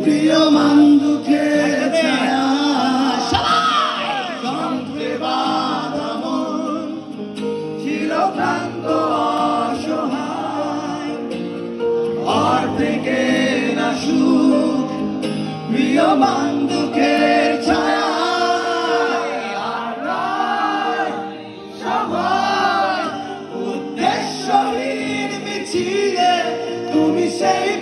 প্রিয় মান্দুকের ছায়া যন্ত্রে বাঁধা মন চিরক্লান্ত অসহায় আর থেকে না সুখ প্রিয় মান্দুকের ছায়া আর নয় সবাই উদ্দেশ্যহীন মিছিলে তুমি সেই